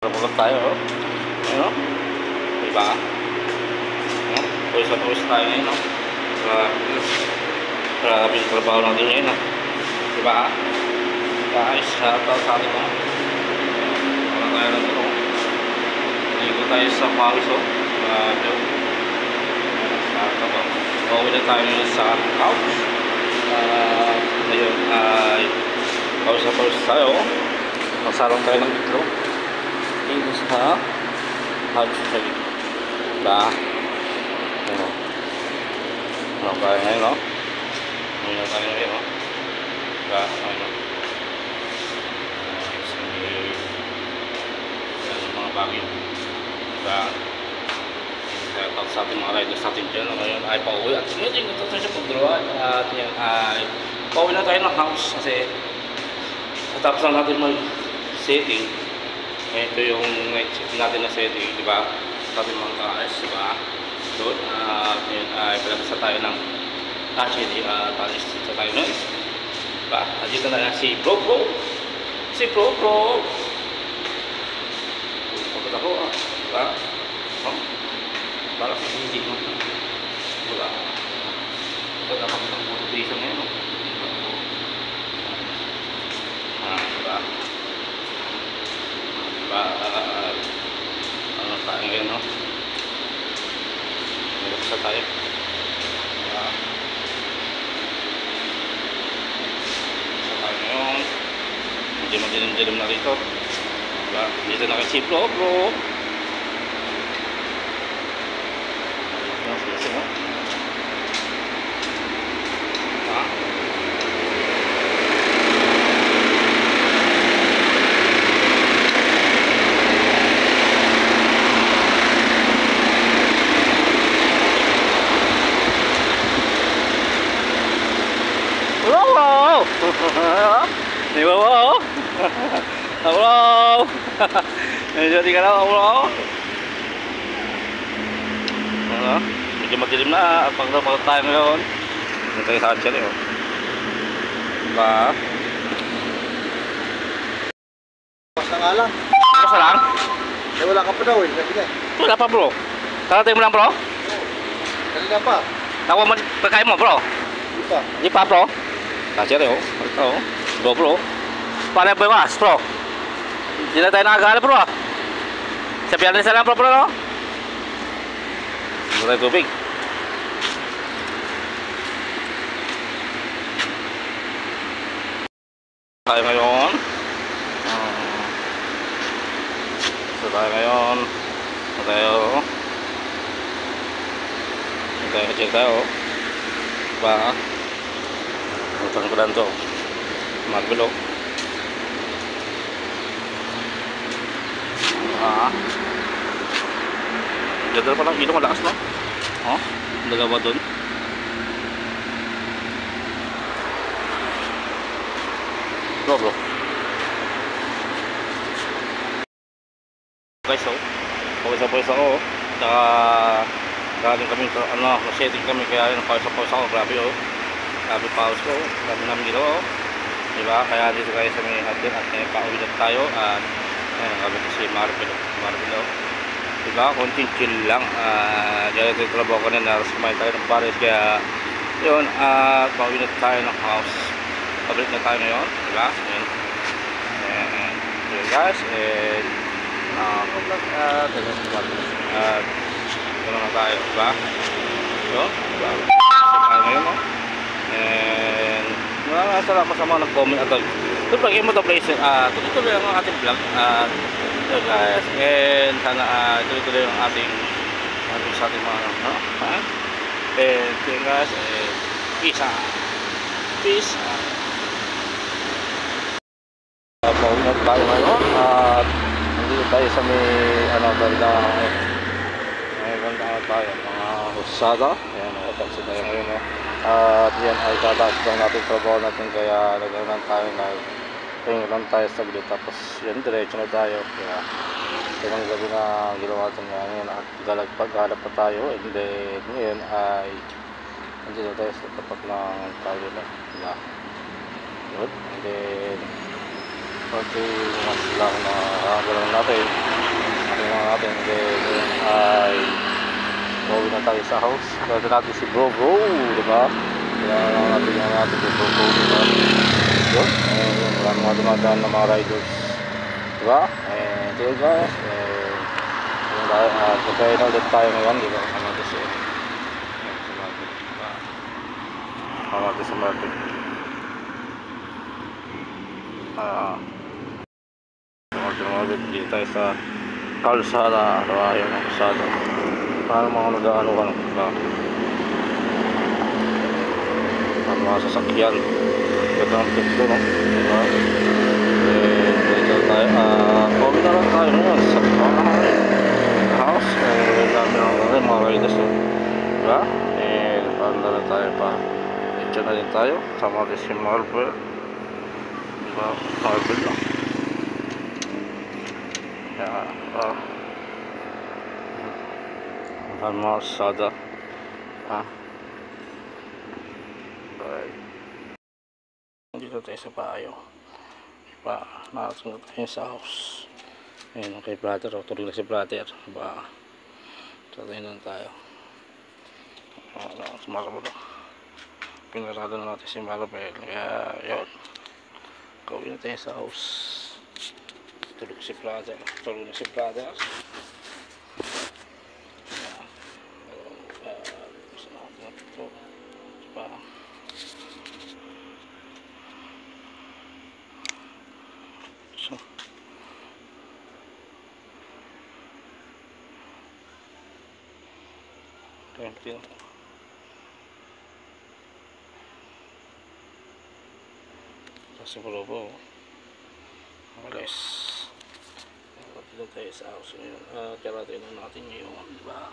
Pagod tayo, oh. Ayun, oh. Diba? Pawis na pawis tayo ngayon, oh. Grabe yung trabaho natin ngayon, oh. Diba? Guys, shoutout sa atin, oh. Wala tayo lang ito, oh. Ligo tayo sa pawis, oh. Grabe, oh. Pauwi na tayo sa couch. Ngayon ay pawis na pawis tayo, oh. Magsalong tayo ng itlog dito sa house tree. Diba? Ano? Ano tayo ngayon, no? Ano tayo ngayon, no? Diba? Ano? Yan mga bagay. Diba? Kaya tapos sa ating mga riders natin dyan, ngayon ay pauwi. At ngayon, ito tayo sa pagdrawaan. At yan ay pauwi na tayo ng house kasi tapos lang natin mag-setting. Ito yung check natin na setting, di ba? Sabi mga kaayos, di ba? Doon, yun ay palabas tayo ng actually, talis sa tayo nun. Diba? Dito na si Bro. Si Bro. Pagod ako, diba? Parang hindi, no? Diba? Pagod ako ng motivation ngayon, no? Diba? Ano tayo ngayon, no? Nilaksa tayo. Nilaksa tayo ngayon. Hindi madilim-dilim na rito. Dito na kasi Bro. Sige, no? Di ba ba? Hello. Jadi ka na, hello. Ano? Medyo madilim na at pagdapat tayo ngayon. Ito yung hatchery, oh. Diba? Basta nga lang. Basta lang? Eh, wala ka pa daw, eh. Wala pa, bro. Karating mo lang, bro? Kanina pa. Tawa mo, pagkain mo, bro? Di pa, bro? Hatchery, oh. Ito, oh. Bro. Paano ba yung mas, bro? Hindi na tayo nakagala, bro. Sabihan rin lang, bro, no? Hindi tayo tubig. Tayo ngayon. Check tayo. Ba? Utang ko lang to. Magulo. Ganda pa lang ilong, malakas, no? Oh, nagawa doon. Bro. Guys, so pawis ako, saka galing kami, setting kami, kaya yun, pawis ako, grabe, oh. Grabe pawis ko, grabe namin ginawa, oh. Diba? Kaya dito kayo sa may hardin at pauwi na tayo at kami si Marvel, oh. Diba? Konting chill lang. Dahil ito yung trabaho ko na narasumay tayo ng Paris, kaya yun, pauwi na tayo ng house. Pabalik na tayo ngayon, diba? And yun guys, and gano'n na tayo, diba? Yun, diba? Kasi tayo ngayon, no? And salamat sa mga nag-comment at ito pag mo the place, tuloy-tuloy ang ating vlog. So guys, and sana tuloy-tuloy ang ating sa ating mga and yun guys, and peace. Pauwi na tayo ngayon at nandito tayo sa may banda tayo mga husada. Ayan, taxi tayo ngayon, no? At yan ay tataas lang natin trabaho natin, kaya nagkaroon tayo tingin lang tayo sa gilid, tapos yan diretso na tayo. Kaya ibang gabi na ginawa natin ngayon at galagpag-galap pa tayo, and then ngayon ay nandito tayo sa tapat ng tayo na yun, and then konti mas lang na gano'n natin. natin. Then ay pauwi na tayo sa house. Dito natin si Bro, diba? Kailangan natin si Bro, diba? Yun, maraming mga dumadaan ng mga riders, diba? And yun guys, pagkain na ulit tayo ngayon, diba? Kasama natin si market, diba? Kasama natin sa market. Dito tayo sa kalsada, diba? Yung kalsada. Paano mga nag-ano ka na, diba? Ang mga sasakyan. Ganda ng pito, no? Diba? Dito tayo, pauwi na lang tayo ngayon sa house. Dami lang mga riders, no? Diba? Paano na lang tayo pa? Dito na din tayo. Sama natin si Marvel. Diba? Marvel lang. Ang mga sada. Dito tayo sa payo. Nakasunod tayo sa house. Ayun, kay brother. Tulog na si brother. Tatay na tayo. Sumarabot. Pinarado na natin si Marabel. Kaya yun. Kauwi na tayo sa house. Tulog na si brother. Kasi pala po alis dito tayo sa house ngayon. Karatin na natin yung diba